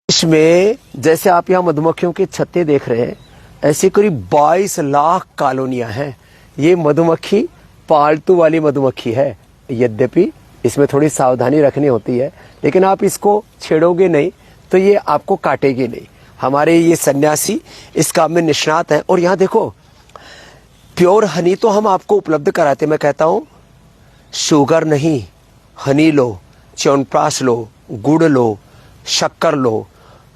इसमें जैसे आप यहाँ मधुमक्खियों के छत्ते देख रहे हैं, ऐसी करीब 22 लाख कॉलोनियां हैं। ये मधुमक्खी पालतू वाली मधुमक्खी है। यद्यपि इसमें थोड़ी सावधानी रखनी होती है, लेकिन आप इसको छेड़ोगे नहीं तो ये आपको काटेगी नहीं। हमारे ये सन्यासी इस काम में निष्णात हैं। और यहाँ देखो, प्योर हनी तो हम आपको उपलब्ध कराते। मैं कहता हूँ शुगर नहीं, हनी लो, च्यवनप्राश लो, गुड़ लो, शक्कर लो,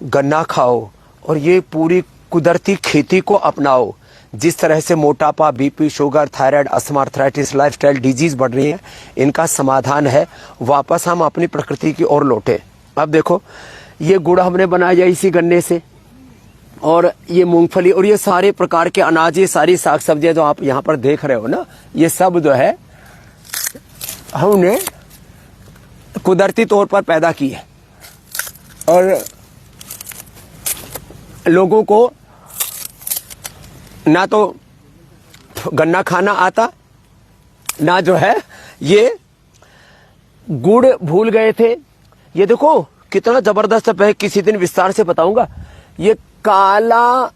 गन्ना खाओ और ये पूरी कुदरती खेती को अपनाओ। जिस तरह से मोटापा, BP, sugar, thyroid, asthma, arthritis, lifestyle disease बढ़ रही है, इनका समाधान है वापस हम अपनी प्रकृति की ओर लौटे। अब देखो, ये गुड़ हमने बनाया इसी गन्ने से, और ये मूंगफली और ये सारे प्रकार के अनाज, ये सारी साग सब्जियां जो आप यहाँ पर देख रहे हो ना, ये सब जो है हमने कुदरती तौर पर पैदा की है। और लोगों को ना तो गन्ना खाना आता, ना जो है ये गुड़ भूल गए थे। ये देखो कितना जबरदस्त है, किसी दिन विस्तार से बताऊंगा। ये काला,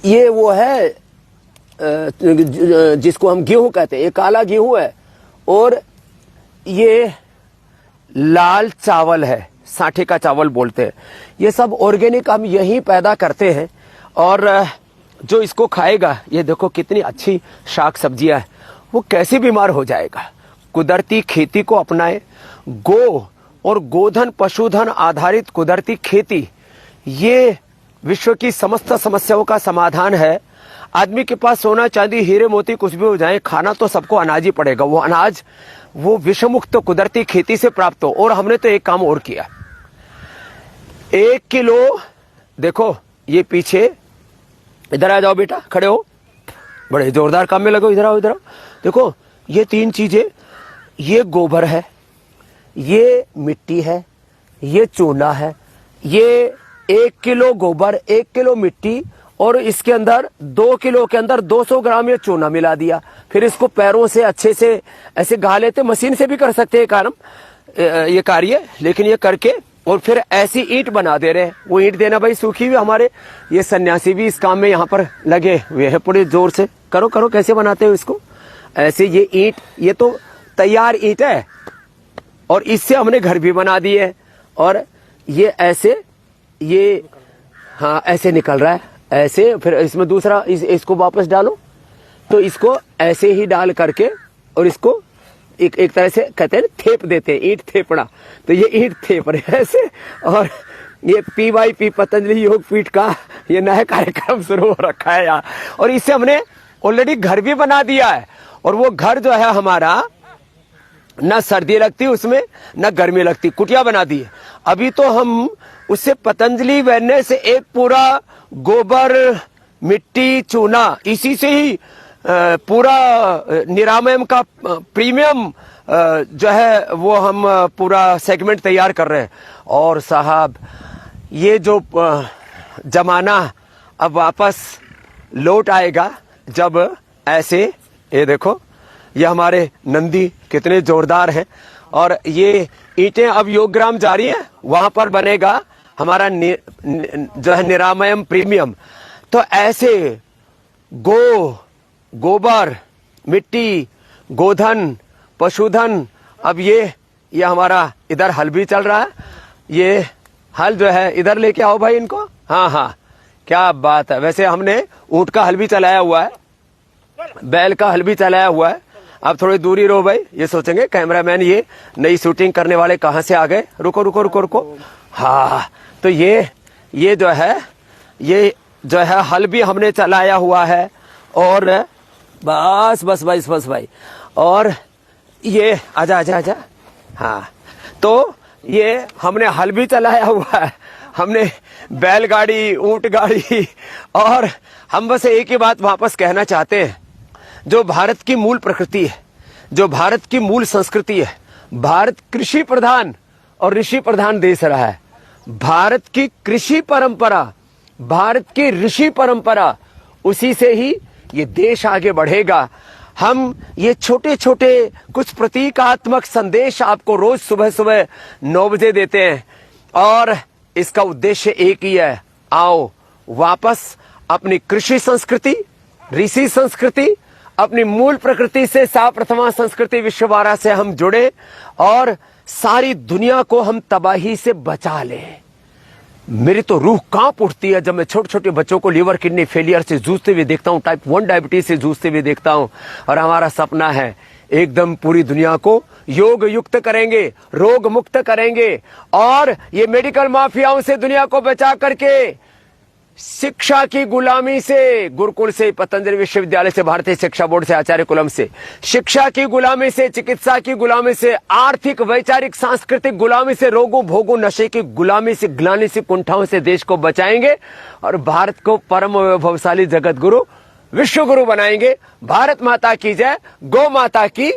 ये वो है जिसको हम गेहूं कहते हैं, ये काला गेहूं है। और ये लाल चावल है, साठे का चावल बोलते हैं। ये सब ऑर्गेनिक हम यहीं पैदा करते हैं। और जो इसको खाएगा, ये देखो कितनी अच्छी शाक सब्जियां है, वो कैसे बीमार हो जाएगा। कुदरती खेती को अपनाए। गो और गोधन पशुधन आधारित कुदरती खेती, ये विश्व की समस्त समस्याओं का समाधान है। आदमी के पास सोना चांदी हीरे मोती कुछ भी हो जाए, खाना तो सबको अनाज ही पड़ेगा। वो अनाज वो विषमुक्त कुदरती खेती से प्राप्त हो। और हमने तो एक काम और किया, 1 किलो, देखो ये पीछे, इधर आ जाओ बेटा, खड़े हो, बड़े जोरदार काम में लगो, इधर आओ, इधर आओ। देखो ये 3 चीजें, ये गोबर है, ये मिट्टी है, ये चूना है। ये 1 किलो गोबर, 1 किलो मिट्टी, और इसके अंदर 2 किलो के अंदर 200 ग्राम ये चूना मिला दिया। फिर इसको पैरों से अच्छे से ऐसे गा लेते, मशीन से भी कर सकते हैं ये कार्य, लेकिन ये करके और फिर ऐसी ईंट बना दे रहे हैं। वो ईंट देना भाई सूखी हुई, हमारे ये सन्यासी भी इस काम में यहाँ पर लगे हुए हैं पूरे जोर से। करो करो, कैसे बनाते हो इसको? ऐसे ये ईंट, ये तो तैयार ईंट है, और इससे हमने घर भी बना दिए है। और ये ऐसे, ये हाँ ऐसे निकल रहा है, ऐसे। फिर इसमें दूसरा, इसको वापस डालो, तो इसको ऐसे ही डाल करके और इसको एक तरह से कहते हैं थेप देते हैं, ईंट थेपड़ा। तो ये ईंट थेप रहे ऐसे। और ये PYP पतंजलि योग पीठ का ये नया कार्यक्रम शुरू हो रखा है यार। और इससे हमने ऑलरेडी घर भी बना दिया है। और वो घर जो है हमारा, ना सर्दी लगती उसमें, ना गर्मी लगती, कुटिया बना दी है। अभी तो हम उससे पतंजलि वेलनेस से एक पूरा गोबर, मिट्टी, चूना, इसी से ही पूरा निरामयम का प्रीमियम जो है वो हम पूरा सेगमेंट तैयार कर रहे हैं। और साहब, ये जो जमाना अब वापस लौट आएगा, जब ऐसे, ये देखो ये हमारे नंदी कितने जोरदार हैं। और ये ईंटें अब योगग्राम जा रही हैं, वहां पर बनेगा हमारा जो है निरामयम प्रीमियम। तो ऐसे गोबर, मिट्टी, गोधन, पशुधन। अब ये हमारा इधर हल भी चल रहा है। ये हल जो है, इधर लेके आओ भाई इनको। हाँ हाँ, क्या बात है। वैसे हमने ऊंट का हल भी चलाया हुआ है, बैल का हल भी चलाया हुआ है। अब थोड़ी दूरी रहो भाई, ये सोचेंगे कैमरामैन ये नई शूटिंग करने वाले कहाँ से आ गए। रुको रुको रुको रुको। हाँ, तो ये जो है, ये जो है हल भी हमने चलाया हुआ है। और बस बस बस बस भाई, और ये आजा आजा आजा। हाँ, तो ये हमने हल भी चलाया हुआ है, हमने बैलगाड़ी, ऊंट गाड़ी। और हम बस एक ही बात वापस कहना चाहते हैं, जो भारत की मूल प्रकृति है, जो भारत की मूल संस्कृति है, भारत कृषि प्रधान और ऋषि प्रधान देश रहा है। भारत की कृषि परंपरा, भारत की ऋषि परंपरा, उसी से ही ये देश आगे बढ़ेगा। हम ये छोटे छोटे कुछ प्रतीकात्मक संदेश आपको रोज सुबह सुबह 9 बजे देते हैं। और इसका उद्देश्य एक ही है, आओ वापस अपनी कृषि संस्कृति, ऋषि संस्कृति, अपनी मूल प्रकृति से, सा प्रथमा संस्कृति विश्ववारा से हम जुड़े और सारी दुनिया को हम तबाही से बचा लें। मेरी तो रूह कांप उठती है जब मैं छोटे छोटे बच्चों को लीवर किडनी फेलियर से जूझते हुए देखता हूं, टाइप 1 डायबिटीज से जूझते हुए देखता हूं। और हमारा सपना है एकदम पूरी दुनिया को योग युक्त करेंगे, रोग मुक्त करेंगे और ये मेडिकल माफियाओं से दुनिया को बचा करके शिक्षा की गुलामी से, गुरुकुल से, पतंजलि विश्वविद्यालय से, भारतीय शिक्षा बोर्ड से, आचार्य कुलम से, शिक्षा की गुलामी से, चिकित्सा की गुलामी से, आर्थिक वैचारिक सांस्कृतिक गुलामी से, रोगों भोगों नशे की गुलामी से, ग्लानि से, कुंठाओं से देश को बचाएंगे और भारत को परम वैभवशाली जगत गुरु, विश्व गुरु बनाएंगे। भारत माता की जय, गौ माता की